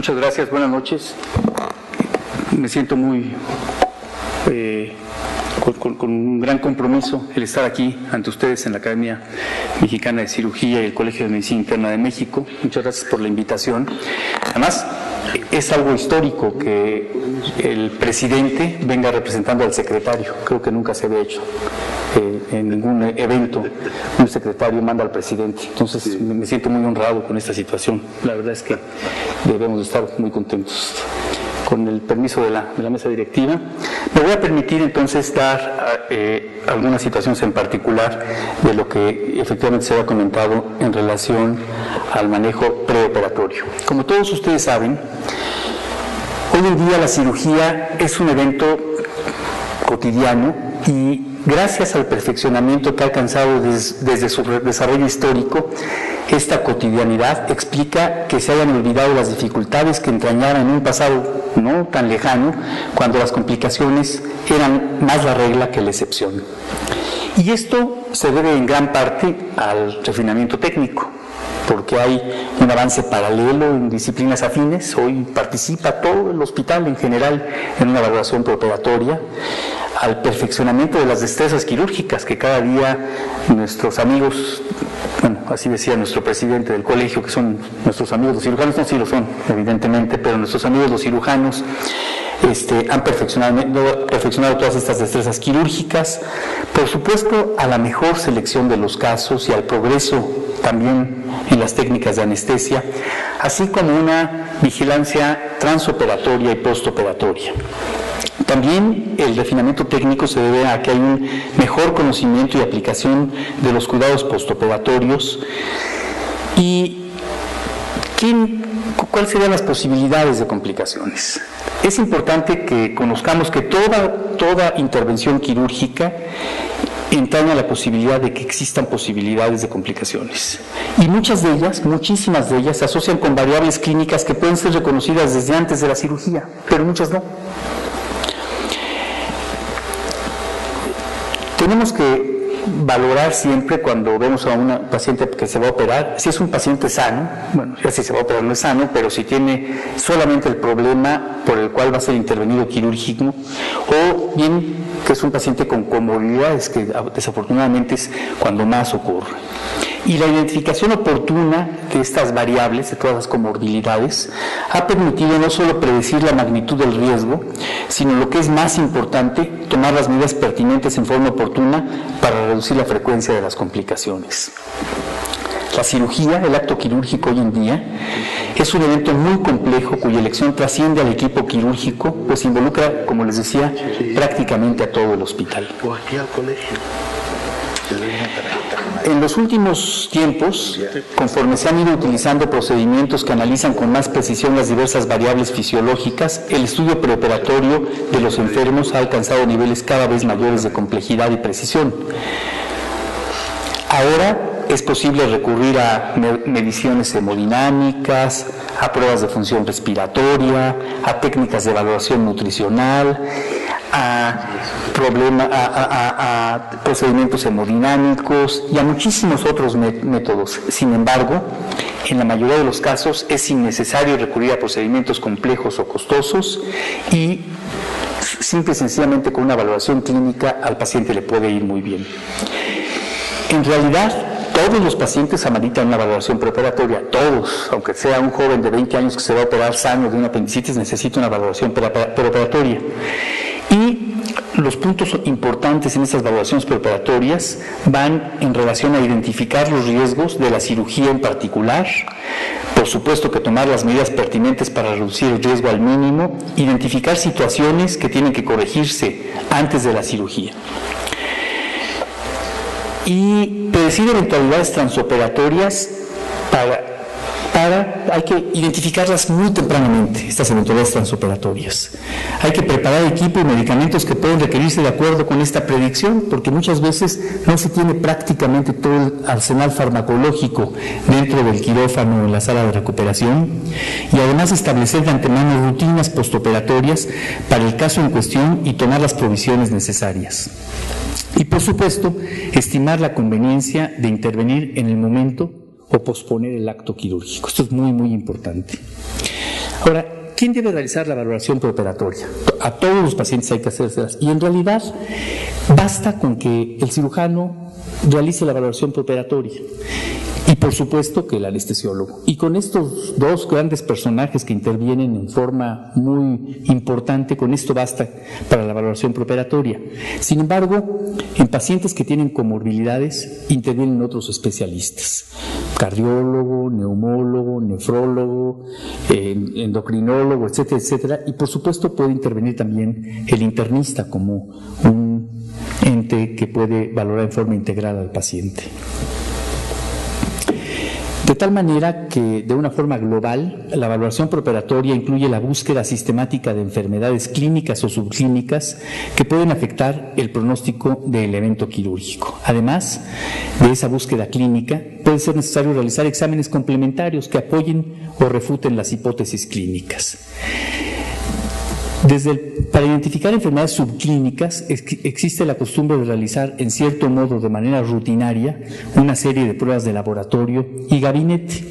Muchas gracias, buenas noches. Me siento muy con un gran compromiso el estar aquí ante ustedes en la Academia Mexicana de Cirugía y el Colegio de Medicina Interna de México. Muchas gracias por la invitación. Además, es algo histórico que el presidente venga representando al secretario. Creo que nunca se había hecho en ningún evento. Un secretario manda al presidente. Entonces me siento muy honrado con esta situación. La verdad es que debemos de estar muy contentos. Con el permiso de la mesa directiva, me voy a permitir entonces dar algunas situaciones en particular de lo que efectivamente se ha comentado en relación al manejo preoperatorio. Como todos ustedes saben, hoy en día la cirugía es un evento cotidiano y gracias al perfeccionamiento que ha alcanzado desde su desarrollo histórico, esta cotidianidad explica que se hayan olvidado las dificultades que entrañaban en un pasado no tan lejano, cuando las complicaciones eran más la regla que la excepción. Y esto se debe en gran parte al refinamiento técnico, porque hay un avance paralelo en disciplinas afines. Hoy participa todo el hospital en general en una evaluación preoperatoria, al perfeccionamiento de las destrezas quirúrgicas que cada día nuestros amigos, bueno, así decía nuestro presidente del colegio, que son nuestros amigos los cirujanos, no, sí lo son, evidentemente, pero nuestros amigos los cirujanos han perfeccionado todas estas destrezas quirúrgicas, por supuesto a la mejor selección de los casos y al progreso también en las técnicas de anestesia, así como una vigilancia transoperatoria y postoperatoria. También el refinamiento técnico se debe a que hay un mejor conocimiento y aplicación de los cuidados postoperatorios. ¿Y cuáles serían las posibilidades de complicaciones? Es importante que conozcamos que toda intervención quirúrgica entraña la posibilidad de que existan posibilidades de complicaciones. Y muchísimas de ellas se asocian con variables clínicas que pueden ser reconocidas desde antes de la cirugía, pero muchas no. Tenemos que valorar siempre cuando vemos a una paciente que se va a operar, si es un paciente sano, bueno, ya si se va a operar no es sano, pero si tiene solamente el problema por el cual va a ser intervenido quirúrgico, o bien que es un paciente con comorbilidades, que desafortunadamente es cuando más ocurre. Y la identificación oportuna de estas variables, de todas las comorbilidades, ha permitido no solo predecir la magnitud del riesgo, sino lo que es más importante, tomar las medidas pertinentes en forma oportuna para reducir la frecuencia de las complicaciones. La cirugía, el acto quirúrgico hoy en día, es un evento muy complejo cuya elección trasciende al equipo quirúrgico, pues involucra, como les decía, prácticamente a todo el hospital. O aquí al colegio. En los últimos tiempos, conforme se han ido utilizando procedimientos que analizan con más precisión las diversas variables fisiológicas, el estudio preoperatorio de los enfermos ha alcanzado niveles cada vez mayores de complejidad y precisión. Ahora es posible recurrir a mediciones hemodinámicas, a pruebas de función respiratoria, a técnicas de evaluación nutricional, a procedimientos hemodinámicos y a muchísimos otros métodos. Sin embargo, en la mayoría de los casos es innecesario recurrir a procedimientos complejos o costosos y simple y sencillamente con una valoración clínica al paciente le puede ir muy bien. En realidad, todos los pacientes ameritan una valoración preoperatoria, todos, aunque sea un joven de 20 años que se va a operar sano de una apendicitis, necesita una valoración preoperatoria. Y los puntos importantes en estas valoraciones preoperatorias van en relación a identificar los riesgos de la cirugía en particular, por supuesto que tomar las medidas pertinentes para reducir el riesgo al mínimo, identificar situaciones que tienen que corregirse antes de la cirugía y predecir eventualidades transoperatorias hay que identificarlas muy tempranamente, estas eventualidades transoperatorias. Hay que preparar equipo y medicamentos que pueden requerirse de acuerdo con esta predicción, porque muchas veces no se tiene prácticamente todo el arsenal farmacológico dentro del quirófano o en la sala de recuperación, y además establecer de antemano rutinas postoperatorias para el caso en cuestión y tomar las provisiones necesarias. Y por supuesto, estimar la conveniencia de intervenir en el momento o posponer el acto quirúrgico. Esto es muy, muy importante. Ahora, ¿quién debe realizar la valoración preoperatoria? A todos los pacientes hay que hacérselas. Y en realidad basta con que el cirujano realice la valoración preoperatoria. Y por supuesto que el anestesiólogo. Y con estos dos grandes personajes que intervienen en forma muy importante, con esto basta para la valoración preoperatoria. Sin embargo, en pacientes que tienen comorbilidades, intervienen otros especialistas. Cardiólogo, neumólogo, nefrólogo, endocrinólogo, etcétera, etcétera. Y por supuesto puede intervenir también el internista como un ente que puede valorar en forma integral al paciente. De tal manera que, de una forma global, la valoración preoperatoria incluye la búsqueda sistemática de enfermedades clínicas o subclínicas que pueden afectar el pronóstico del evento quirúrgico. Además de esa búsqueda clínica, puede ser necesario realizar exámenes complementarios que apoyen o refuten las hipótesis clínicas. Para identificar enfermedades subclínicas existe la costumbre de realizar en cierto modo de manera rutinaria una serie de pruebas de laboratorio y gabinete.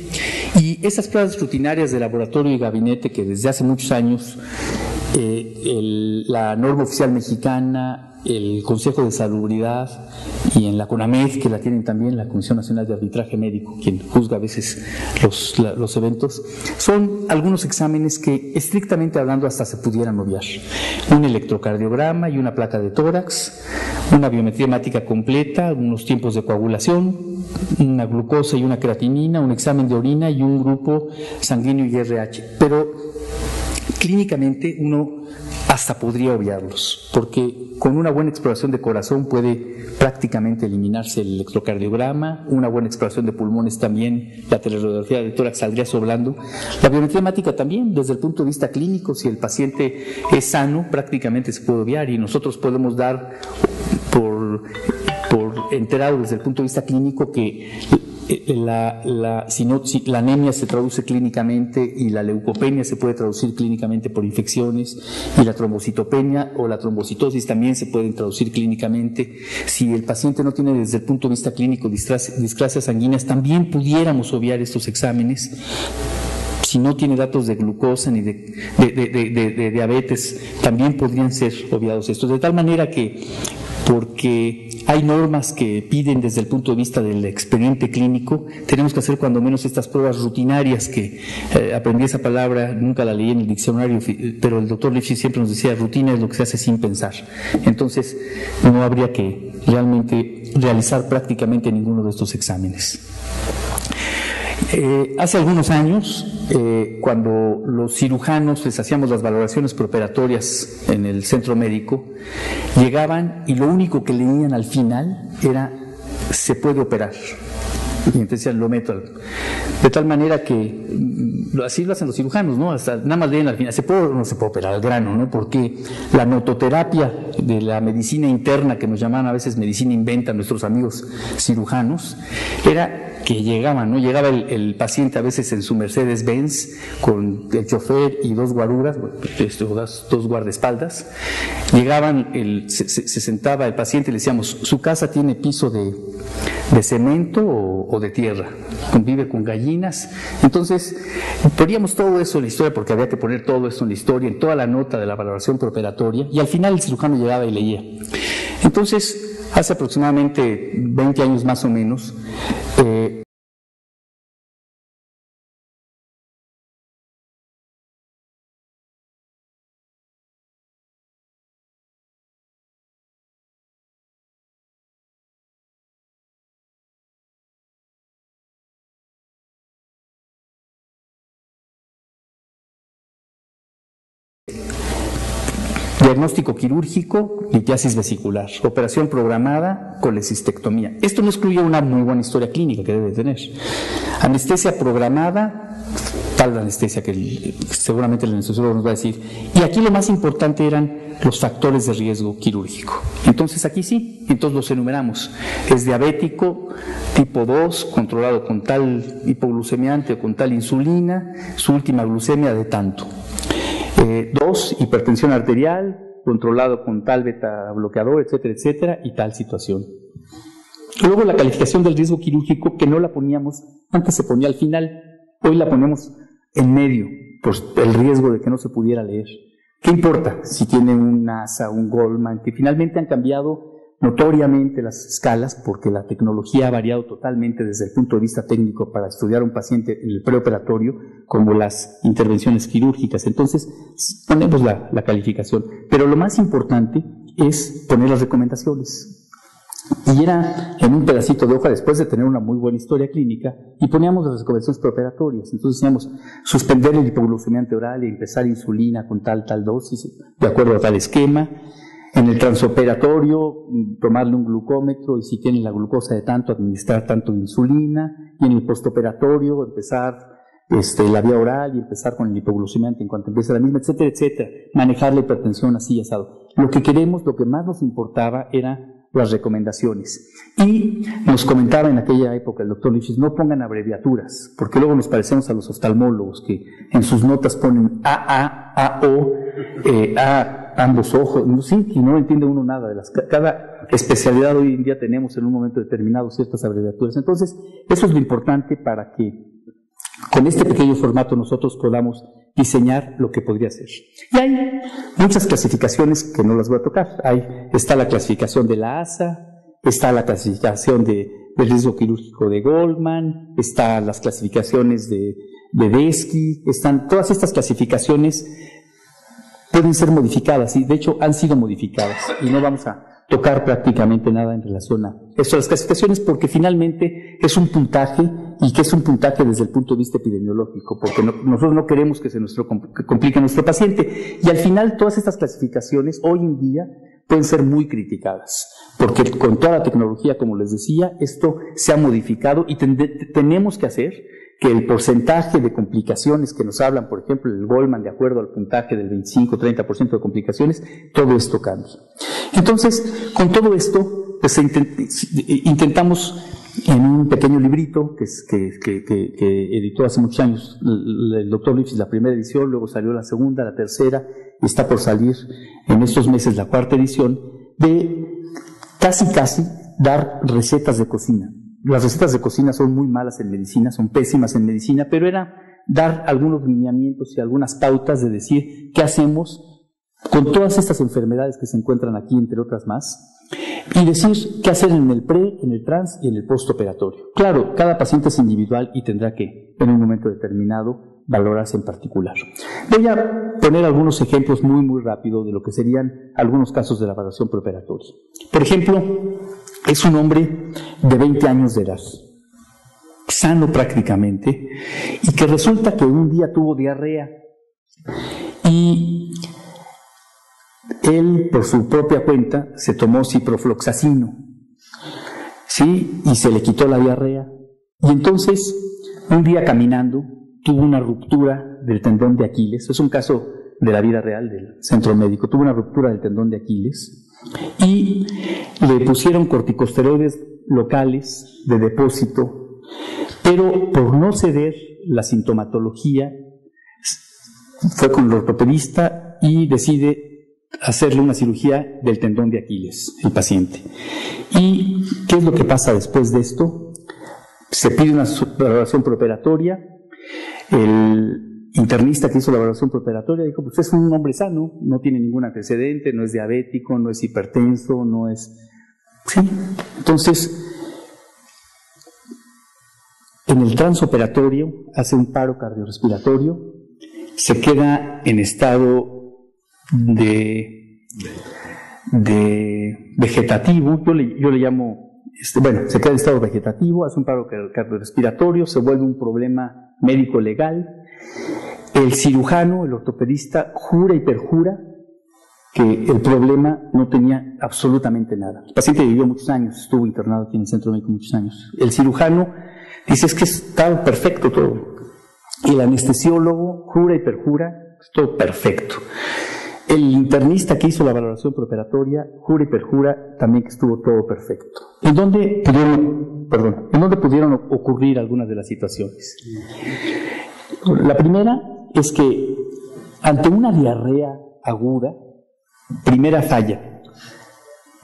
Y esas pruebas rutinarias de laboratorio y gabinete que desde hace muchos años la norma oficial mexicana, el Consejo de Salubridad y en la CONAMED, que la tienen también, la Comisión Nacional de Arbitraje Médico, quien juzga a veces los eventos, son algunos exámenes que estrictamente hablando hasta se pudieran obviar. Un electrocardiograma y una placa de tórax, una biometría hemática completa, unos tiempos de coagulación, una glucosa y una creatinina, un examen de orina y un grupo sanguíneo y RH. Pero clínicamente uno hasta podría obviarlos, porque con una buena exploración de corazón puede prácticamente eliminarse el electrocardiograma, una buena exploración de pulmones también, la teleradiografía de tórax saldría sobrando, la biometría hemática también, desde el punto de vista clínico, si el paciente es sano, prácticamente se puede obviar y nosotros podemos dar por enterado desde el punto de vista clínico que si la anemia se traduce clínicamente y la leucopenia se puede traducir clínicamente por infecciones y la trombocitopenia o la trombocitosis también se pueden traducir clínicamente. Si el paciente no tiene desde el punto de vista clínico discrasias sanguíneas, también pudiéramos obviar estos exámenes. Si no tiene datos de glucosa ni de diabetes, también podrían ser obviados estos. De tal manera que, porque hay normas que piden desde el punto de vista del expediente clínico, tenemos que hacer cuando menos estas pruebas rutinarias que aprendí esa palabra, nunca la leí en el diccionario, pero el doctor Lipschitz siempre nos decía, rutina es lo que se hace sin pensar. Entonces, no habría que realmente realizar prácticamente ninguno de estos exámenes. Hace algunos años, cuando los cirujanos les hacíamos las valoraciones preoperatorias en el centro médico, llegaban y lo único que leían al final era se puede operar. Y entonces decían, lo meto. De tal manera que así lo hacen los cirujanos, ¿no? Hasta nada más leen al final, ¿se puede o no se puede operar al grano, no? Porque la nototerapia de la medicina interna, que nos llamaban a veces medicina inventa nuestros amigos cirujanos, era que llegaban, ¿no? Llegaba el paciente a veces en su Mercedes-Benz con el chofer y dos guaruras, dos guardaespaldas. Llegaban, se sentaba el paciente y le decíamos, ¿su casa tiene piso de cemento o de tierra? ¿Convive con gallinas? Entonces, poníamos todo eso en la historia porque había que poner todo eso en la historia, en toda la nota de la valoración preoperatoria, y al final el cirujano llegaba y leía. Entonces, hace aproximadamente 20 años más o menos, diagnóstico quirúrgico, litiasis vesicular, operación programada, colecistectomía. Esto no excluye una muy buena historia clínica que debe tener. Anestesia programada, tal anestesia que seguramente el anestesiólogo nos va a decir. Y aquí lo más importante eran los factores de riesgo quirúrgico. Entonces aquí sí, entonces los enumeramos. Es diabético, tipo 2, controlado con tal hipoglucemiante o con tal insulina, su última glucemia de tanto. 2, hipertensión arterial, controlado con tal beta bloqueador, etcétera, etcétera, y tal situación. Luego la calificación del riesgo quirúrgico, que no la poníamos, antes se ponía al final, hoy la ponemos en medio, por el riesgo de que no se pudiera leer. ¿Qué importa si tiene un NASA, un Goldman, que finalmente han cambiado notoriamente las escalas, porque la tecnología ha variado totalmente desde el punto de vista técnico para estudiar a un paciente en el preoperatorio, como las intervenciones quirúrgicas? Entonces, ponemos la calificación. Pero lo más importante es poner las recomendaciones. Y era en un pedacito de hoja, después de tener una muy buena historia clínica, y poníamos las recomendaciones preoperatorias. Entonces decíamos, suspender el hipoglucemiante oral y empezar insulina con tal dosis, de acuerdo a tal esquema. En el transoperatorio, tomarle un glucómetro, y si tiene la glucosa de tanto, administrar tanto de insulina. Y en el postoperatorio, empezar la vía oral y empezar con el hipoglucemiante en cuanto empiece la misma, etcétera, etcétera. Manejar la hipertensión así, asado. Lo que más nos importaba era las recomendaciones. Y nos comentaba en aquella época el doctor Lifshitz, no pongan abreviaturas, porque luego nos parecemos a los oftalmólogos que en sus notas ponen AA, AO, ambos ojos, sí, y no entiende uno nada de cada especialidad. Hoy en día tenemos en un momento determinado ciertas abreviaturas. Entonces, eso es lo importante para que con este pequeño formato nosotros podamos diseñar lo que podría ser. Y hay muchas clasificaciones que no las voy a tocar. Está la clasificación de la ASA, está la clasificación del riesgo quirúrgico de Goldman, están las clasificaciones de Desky, están todas estas clasificaciones, pueden ser modificadas, y de hecho han sido modificadas, y no vamos a tocar prácticamente nada en relación a esto, las clasificaciones, porque finalmente es un puntaje, y que es un puntaje desde el punto de vista epidemiológico, porque nosotros no queremos que que complique a nuestro paciente, y al final todas estas clasificaciones hoy en día pueden ser muy criticadas, porque con toda la tecnología, como les decía, esto se ha modificado, y tenemos que hacer que el porcentaje de complicaciones que nos hablan, por ejemplo, el Goldman, de acuerdo al puntaje del 25-30% de complicaciones, todo esto cambia. Entonces, con todo esto, pues intentamos, en un pequeño librito que editó hace muchos años el doctor Lifshitz, la primera edición, luego salió la segunda, la tercera, y está por salir en estos meses la cuarta edición, de casi dar recetas de cocina. Las recetas de cocina son muy malas en medicina, son pésimas en medicina, pero era dar algunos lineamientos y algunas pautas de decir qué hacemos con todas estas enfermedades que se encuentran aquí, entre otras más, y decir qué hacer en el pre, en el trans y en el postoperatorio. Claro, cada paciente es individual y tendrá que, en un momento determinado, valorarse en particular. Voy a poner algunos ejemplos muy rápido de lo que serían algunos casos de la evaluación preoperatoria. Por ejemplo, es un hombre de 20 años de edad, sano prácticamente, y que resulta que un día tuvo diarrea, y él, por su propia cuenta, se tomó ciprofloxacino, ¿sí? Y se le quitó la diarrea. Y entonces, un día caminando, tuvo una ruptura del tendón de Aquiles. Es un caso de la vida real del centro médico. Tuvo una ruptura del tendón de Aquiles y le pusieron corticosteroides locales de depósito, pero por no ceder la sintomatología, fue con el ortopedista y decide hacerle una cirugía del tendón de Aquiles, el paciente. ¿Y qué es lo que pasa después de esto? Se pide una valoración preoperatoria. El internista que hizo la evaluación preoperatoria dijo, pues es un hombre sano, no tiene ningún antecedente, no es diabético, no es hipertenso, no es... Sí, entonces, en el transoperatorio hace un paro cardiorrespiratorio, se queda en estado de vegetativo, yo le llamo, se queda en estado vegetativo, hace un paro cardiorrespiratorio, se vuelve un problema médico legal. El cirujano, el ortopedista, jura y perjura que el problema no tenía absolutamente nada. El paciente vivió muchos años, estuvo internado aquí en el centro médico muchos años. El cirujano dice, es que está perfecto todo. Y el anestesiólogo jura y perjura, es todo perfecto. El internista que hizo la valoración preoperatoria jura y perjura también que estuvo todo perfecto. ¿En dónde pudieron ocurrir algunas de las situaciones? La primera es que ante una diarrea aguda, primera falla,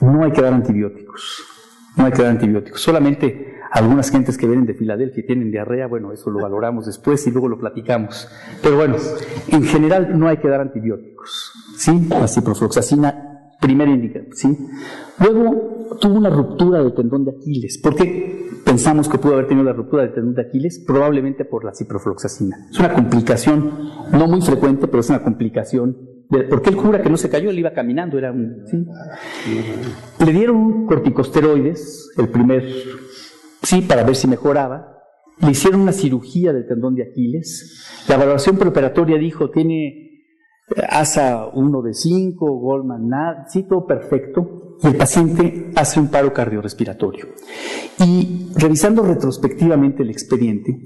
no hay que dar antibióticos. No hay que dar antibióticos. Solamente algunas gentes que vienen de Filadelfia y tienen diarrea, bueno, eso lo valoramos después y luego lo platicamos. Pero bueno, en general no hay que dar antibióticos, ¿sí? La ciprofloxacina, primera indicación, ¿sí? Luego tuvo una ruptura del tendón de Aquiles. ¿Por qué pensamos que pudo haber tenido la ruptura del tendón de Aquiles? Probablemente por la ciprofloxacina. Es una complicación, no muy frecuente, pero es una complicación. Porque él jura que no se cayó, él iba caminando, era un... ¿sí? Le dieron corticosteroides, el primer, sí, para ver si mejoraba. Le hicieron una cirugía del tendón de Aquiles. La valoración preoperatoria dijo, tiene ASA 1 de 5, Goldman nada, sí, todo perfecto. Y el paciente hace un paro cardiorrespiratorio. Y revisando retrospectivamente el expediente,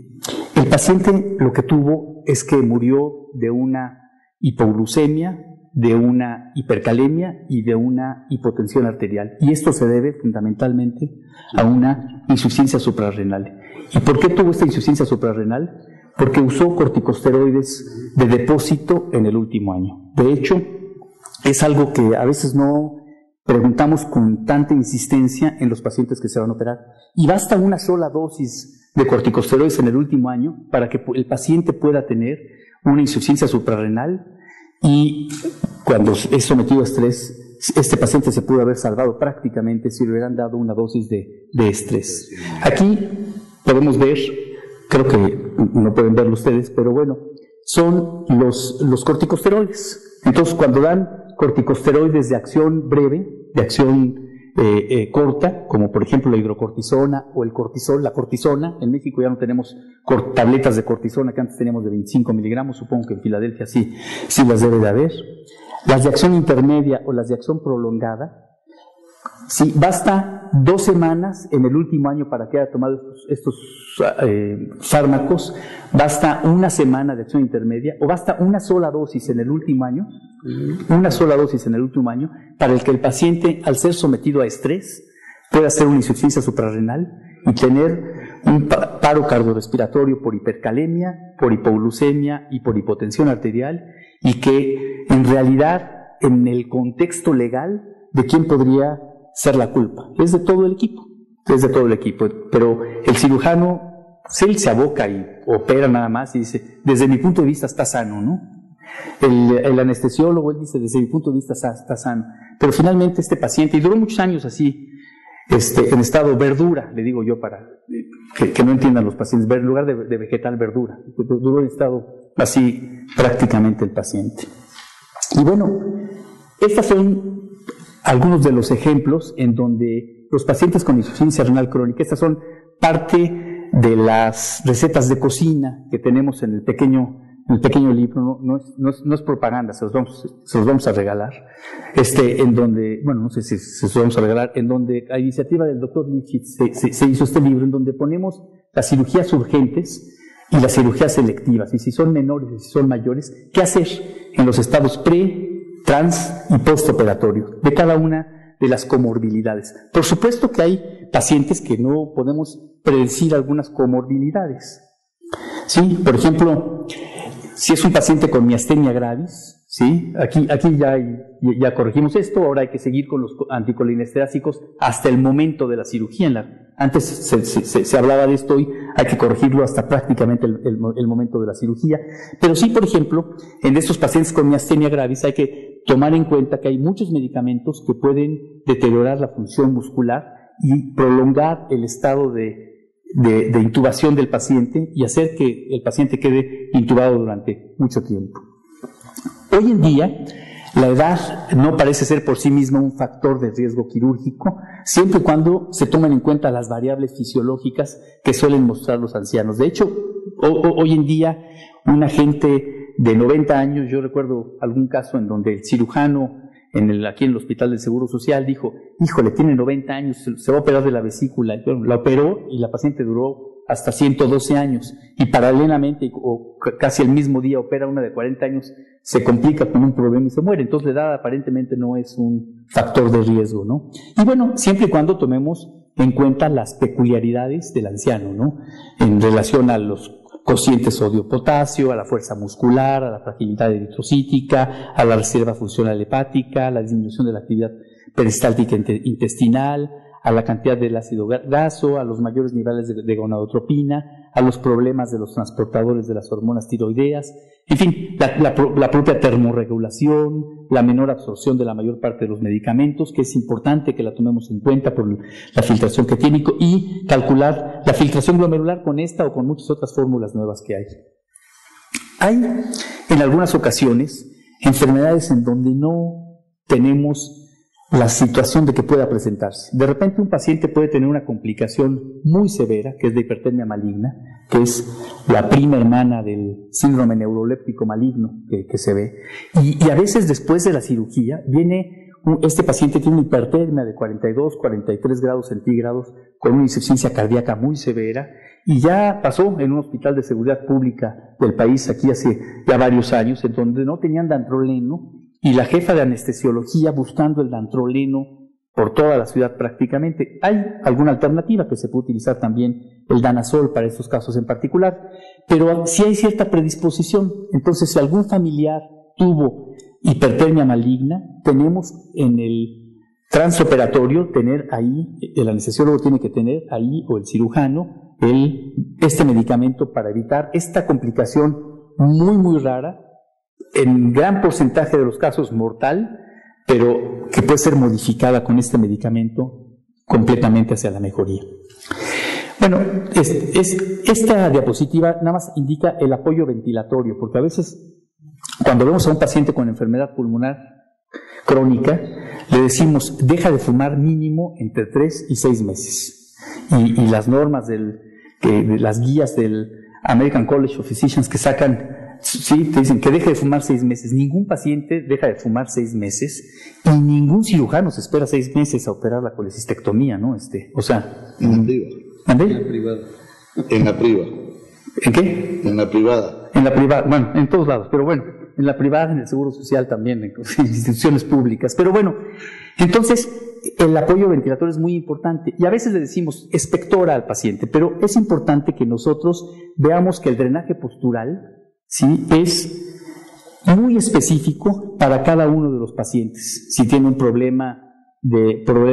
el paciente lo que tuvo es que murió de una hipoglucemia, de una hipercalemia y de una hipotensión arterial. Y esto se debe fundamentalmente a una insuficiencia suprarrenal. ¿Y por qué tuvo esta insuficiencia suprarrenal? Porque usó corticosteroides de depósito en el último año. De hecho, es algo que a veces no preguntamos con tanta insistencia en los pacientes que se van a operar. Y basta una sola dosis de corticosteroides en el último año para que el paciente pueda tener una insuficiencia suprarrenal, y cuando es sometido a estrés, este paciente se pudo haber salvado prácticamente si le hubieran dado una dosis de estrés. Aquí podemos ver, creo que no pueden verlo ustedes, pero bueno, son los corticosteroides. Entonces, cuando dan corticosteroides de acción breve, de acción corta, como por ejemplo la hidrocortisona o el cortisol, la cortisona, en México ya no tenemos tabletas de cortisona que antes teníamos de 25 miligramos, supongo que en Filadelfia sí las debe de haber. Las de acción intermedia o las de acción prolongada, sí, basta 2 semanas en el último año para que haya tomado estos fármacos, basta 1 semana de acción intermedia, o basta una sola dosis en el último año, para el que el paciente, al ser sometido a estrés, pueda hacer una insuficiencia suprarrenal y tener un paro cardiorrespiratorio por hipercalemia, por hipoglucemia y por hipotensión arterial, y que en realidad, en el contexto legal, ¿de quién podría ser la culpa? Es de todo el equipo, pero el cirujano, si él se aboca y opera nada más y dice, desde mi punto de vista está sano, ¿no? El anestesiólogo, él dice, desde mi punto de vista está sano, pero finalmente este paciente, y duró muchos años así, en estado verdura, le digo yo para que no entiendan los pacientes, en lugar de vegetal, verdura, duró en estado así prácticamente el paciente. Y bueno, estas son algunos de los ejemplos en donde los pacientes con insuficiencia renal crónica, estas son parte de las recetas de cocina que tenemos en el pequeño libro, no es propaganda, se los vamos a regalar, en donde, bueno, no sé si se los vamos a regalar, en donde a iniciativa del doctor Lifshitz se hizo este libro, en donde ponemos las cirugías urgentes y las cirugías selectivas, y si son menores y si son mayores, qué hacer en los estados trans y postoperatorio de cada una de las comorbilidades. Por supuesto que hay pacientes que no podemos predecir algunas comorbilidades. Sí, por ejemplo, si es un paciente con miastenia gravis, ¿sí? Aquí ya corregimos esto, ahora hay que seguir con los anticolinestéricos hasta el momento de la cirugía. Antes se hablaba de esto, hoy hay que corregirlo hasta prácticamente el momento de la cirugía. Pero sí, por ejemplo, en estos pacientes con miastenia gravis hay que tomar en cuenta que hay muchos medicamentos que pueden deteriorar la función muscular y prolongar el estado de intubación del paciente y hacer que el paciente quede intubado durante mucho tiempo. Hoy en día, la edad no parece ser por sí misma un factor de riesgo quirúrgico, siempre y cuando se toman en cuenta las variables fisiológicas que suelen mostrar los ancianos. De hecho, hoy en día, una gente de 90 años, yo recuerdo algún caso en donde el cirujano aquí en el Hospital del Seguro Social dijo, híjole, tiene 90 años, se va a operar de la vesícula. La operó y la paciente duró hasta 112 años. Y paralelamente, o casi el mismo día, opera una de 40 años, se complica con un problema y se muere. Entonces la edad aparentemente no es un factor de riesgo, ¿no? Y bueno, siempre y cuando tomemos en cuenta las peculiaridades del anciano, ¿no? En relación a los cocientes sodio-potasio, a la fuerza muscular, a la fragilidad eritrocítica, a la reserva funcional hepática, a la disminución de la actividad peristáltica intestinal, a la cantidad del ácido graso, a los mayores niveles de gonadotropina, a los problemas de los transportadores de las hormonas tiroideas, en fin, la propia termorregulación, la menor absorción de la mayor parte de los medicamentos, que es importante que la tomemos en cuenta por la filtración que tiene, y calcular la filtración glomerular con esta o con muchas otras fórmulas nuevas que hay. Hay, en algunas ocasiones, enfermedades en donde no tenemos la situación de que pueda presentarse. De repente un paciente puede tener una complicación muy severa, que es de hipertermia maligna, que es la prima hermana del síndrome neuroléptico maligno que se ve. Y a veces después de la cirugía este paciente tiene una hipertermia de 42, 43 grados centígrados con una insuficiencia cardíaca muy severa, y ya pasó en un hospital de seguridad pública del país aquí hace ya varios años, en donde no tenían dantroleno, y la jefa de anestesiología buscando el dantroleno por toda la ciudad prácticamente. Hay alguna alternativa que se puede utilizar también, el danazol para estos casos en particular, pero sí hay cierta predisposición. Entonces, si algún familiar tuvo hipertermia maligna, tenemos en el transoperatorio tener ahí, el anestesiólogo tiene que tener ahí, o el cirujano, este medicamento para evitar esta complicación muy, muy rara, en gran porcentaje de los casos mortal, pero que puede ser modificada con este medicamento completamente hacia la mejoría. Bueno, esta diapositiva nada más indica el apoyo ventilatorio, porque a veces cuando vemos a un paciente con enfermedad pulmonar crónica, le decimos, deja de fumar mínimo entre 3 y 6 meses. Y las normas de las guías del American College of Physicians que sacan, sí, te dicen que deje de fumar 6 meses. Ningún paciente deja de fumar 6 meses y ningún cirujano se espera 6 meses a operar la colecistectomía, ¿no? O sea... En la privada. ¿Andé? En la privada. En la privada. ¿En qué? En la privada. En la privada, bueno, en todos lados, pero bueno, en la privada, en el Seguro Social también, en instituciones públicas. Pero bueno, entonces el apoyo ventilatorio es muy importante y a veces le decimos expectora al paciente, pero es importante que nosotros veamos que el drenaje postural, ¿sí?, es muy específico para cada uno de los pacientes. Si tiene un problema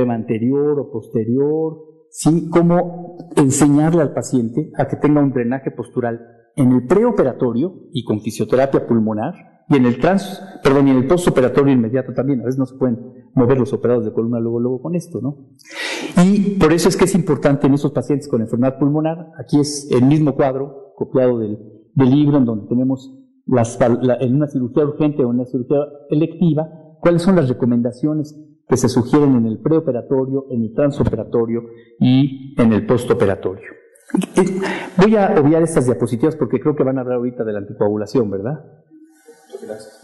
anterior o posterior, ¿sí?, cómo enseñarle al paciente a que tenga un drenaje postural en el preoperatorio y con fisioterapia pulmonar, y en el postoperatorio inmediato también. A veces no se pueden mover los operados de columna luego con esto, ¿no? Y por eso es que es importante en esos pacientes con enfermedad pulmonar. Aquí es el mismo cuadro copiado del libro, en donde tenemos en una cirugía urgente o en una cirugía electiva, cuáles son las recomendaciones que se sugieren en el preoperatorio, en el transoperatorio y en el postoperatorio. Voy a obviar estas diapositivas porque creo que van a hablar ahorita de la anticoagulación, ¿verdad?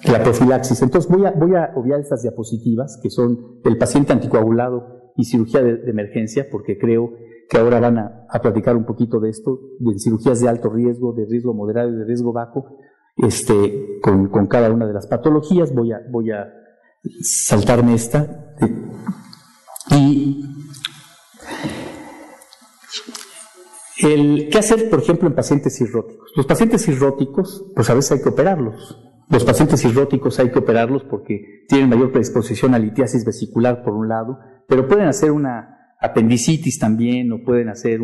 La profilaxis. Entonces voy a obviar estas diapositivas que son del paciente anticoagulado y cirugía de emergencia, porque creo que ahora van a platicar un poquito de esto, de cirugías de alto riesgo, de riesgo moderado y de riesgo bajo, con cada una de las patologías. Voy a saltarme esta. ¿Qué hacer, por ejemplo, en pacientes cirróticos? Los pacientes cirróticos, pues a veces hay que operarlos. Los pacientes cirróticos hay que operarlos porque tienen mayor predisposición a litiasis vesicular, por un lado, pero pueden hacer una apendicitis también, o pueden hacer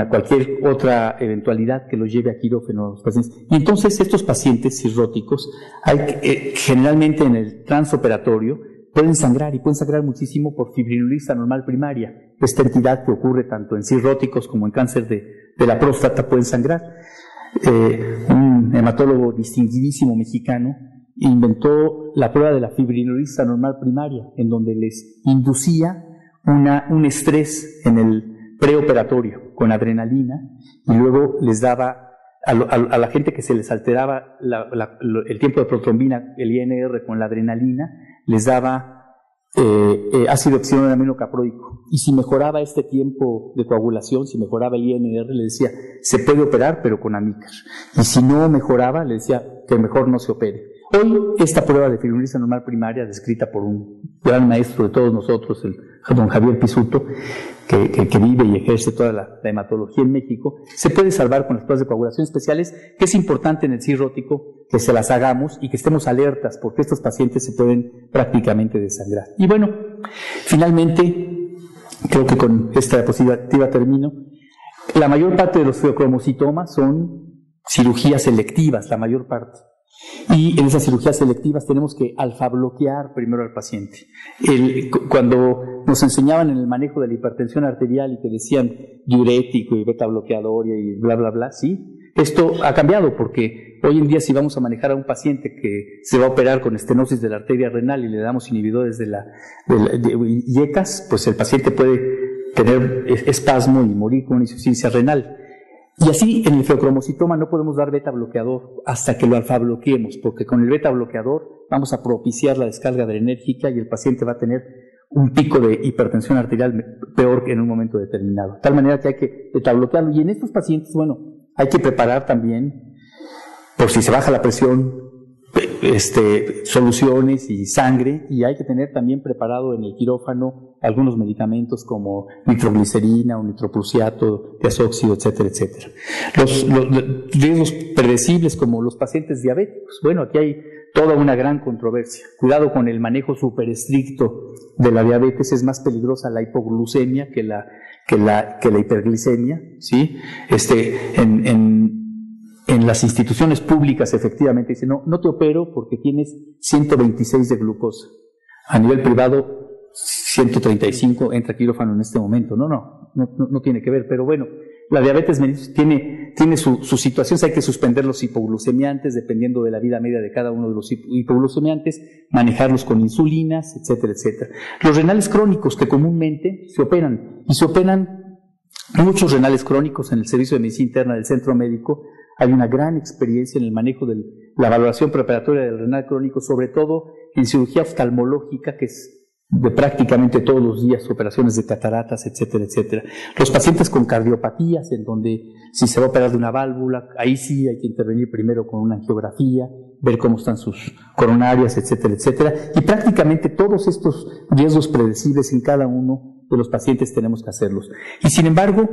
cualquier otra eventualidad que los lleve a quirófano a los pacientes. Y entonces estos pacientes cirróticos, generalmente en el transoperatorio, pueden sangrar, y pueden sangrar muchísimo por fibrinolista normal primaria. Esta entidad que ocurre tanto en cirróticos como en cáncer de la próstata pueden sangrar. Un hematólogo distinguidísimo mexicano inventó la prueba de la fibrinolista normal primaria, en donde les inducía un estrés en el preoperatorio con adrenalina, y luego les daba a la gente que se les alteraba el tiempo de protrombina, el INR con la adrenalina, les daba ácido oxinoaminocaproico, y si mejoraba este tiempo de coagulación, si mejoraba el INR, le decía, se puede operar pero con Amicar, y si no mejoraba, le decía que mejor no se opere. Hoy esta prueba de fibrinolista normal primaria, descrita por un gran maestro de todos nosotros, el don Javier Pisuto, que vive y ejerce toda la hematología en México, se puede salvar con las pruebas de coagulación especiales, que es importante en el cirrótico que se las hagamos y que estemos alertas, porque estos pacientes se pueden prácticamente desangrar. Y bueno, finalmente, creo que con esta diapositiva termino. La mayor parte de los feocromocitomas son cirugías selectivas, la mayor parte. Y en esas cirugías selectivas tenemos que alfa-bloquear primero al paciente. Cuando nos enseñaban en el manejo de la hipertensión arterial y que decían diurético y beta-bloqueador y bla, bla, bla, sí, esto ha cambiado porque hoy en día si vamos a manejar a un paciente que se va a operar con estenosis de la arteria renal y le damos inhibidores de IECAS, pues el paciente puede tener espasmo y morir con una insuficiencia renal. Y así en el feocromocitoma no podemos dar beta bloqueador hasta que lo alfa bloqueemos, porque con el beta bloqueador vamos a propiciar la descarga adrenérgica y el paciente va a tener un pico de hipertensión arterial peor que en un momento determinado. De tal manera que hay que beta bloquearlo. Y en estos pacientes, bueno, hay que preparar también, por si se baja la presión, soluciones y sangre, y hay que tener también preparado en el quirófano algunos medicamentos como nitroglicerina o nitroprusiato, diazóxido, etcétera, etcétera. Los riesgos predecibles como los pacientes diabéticos, bueno, aquí hay toda una gran controversia. Cuidado con el manejo súper estricto de la diabetes, es más peligrosa la hipoglucemia que la hiperglicemia, ¿sí? En las instituciones públicas efectivamente dicen, no te opero porque tienes 126 de glucosa. A nivel privado, 135, entra quirófano en este momento. No tiene que ver, pero bueno, la diabetes tiene su situación, hay que suspender los hipoglucemiantes dependiendo de la vida media de cada uno de los hipoglucemiantes, manejarlos con insulinas, etcétera, etcétera. Los renales crónicos que comúnmente se operan, y se operan muchos renales crónicos en el servicio de medicina interna del centro médico. Hay una gran experiencia en el manejo de la valoración preparatoria del renal crónico, sobre todo en cirugía oftalmológica, que es de prácticamente todos los días, operaciones de cataratas, etcétera, etcétera. Los pacientes con cardiopatías, en donde si se va a operar de una válvula, ahí sí hay que intervenir primero con una angiografía, ver cómo están sus coronarias, etcétera, etcétera. Y prácticamente todos estos riesgos predecibles en cada uno de los pacientes tenemos que hacerlos. Y sin embargo,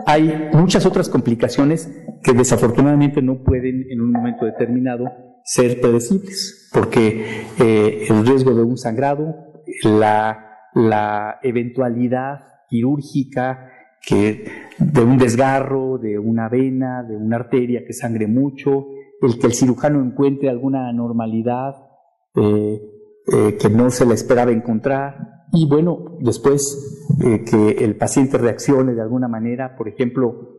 hay muchas otras complicaciones que desafortunadamente no pueden en un momento determinado ser predecibles, porque el riesgo de un sangrado, la eventualidad quirúrgica de un desgarro, de una vena, de una arteria que sangre mucho, el que el cirujano encuentre alguna anormalidad que no se le esperaba encontrar, y bueno, después que el paciente reaccione de alguna manera, por ejemplo,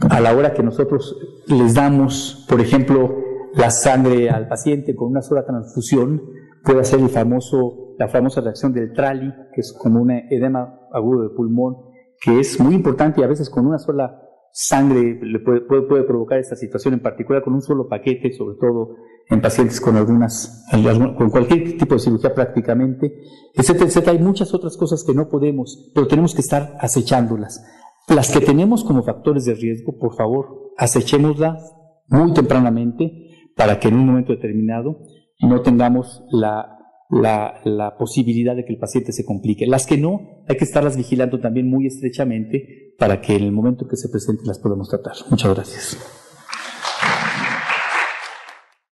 a la hora que nosotros les damos, por ejemplo, la sangre al paciente con una sola transfusión, puede hacer la famosa reacción del TRALI, que es como un edema agudo de pulmón, que es muy importante y a veces con una sola sangre le puede provocar esta situación, en particular con un solo paquete, sobre todo en pacientes con con cualquier tipo de cirugía prácticamente, etcétera, etcétera. Hay muchas otras cosas que no podemos, pero tenemos que estar acechándolas. Las que tenemos como factores de riesgo, por favor, acechémoslas muy tempranamente para que en un momento determinado no tengamos la posibilidad de que el paciente se complique. Las que no, hay que estarlas vigilando también muy estrechamente para que en el momento que se presenten las podamos tratar. Muchas gracias.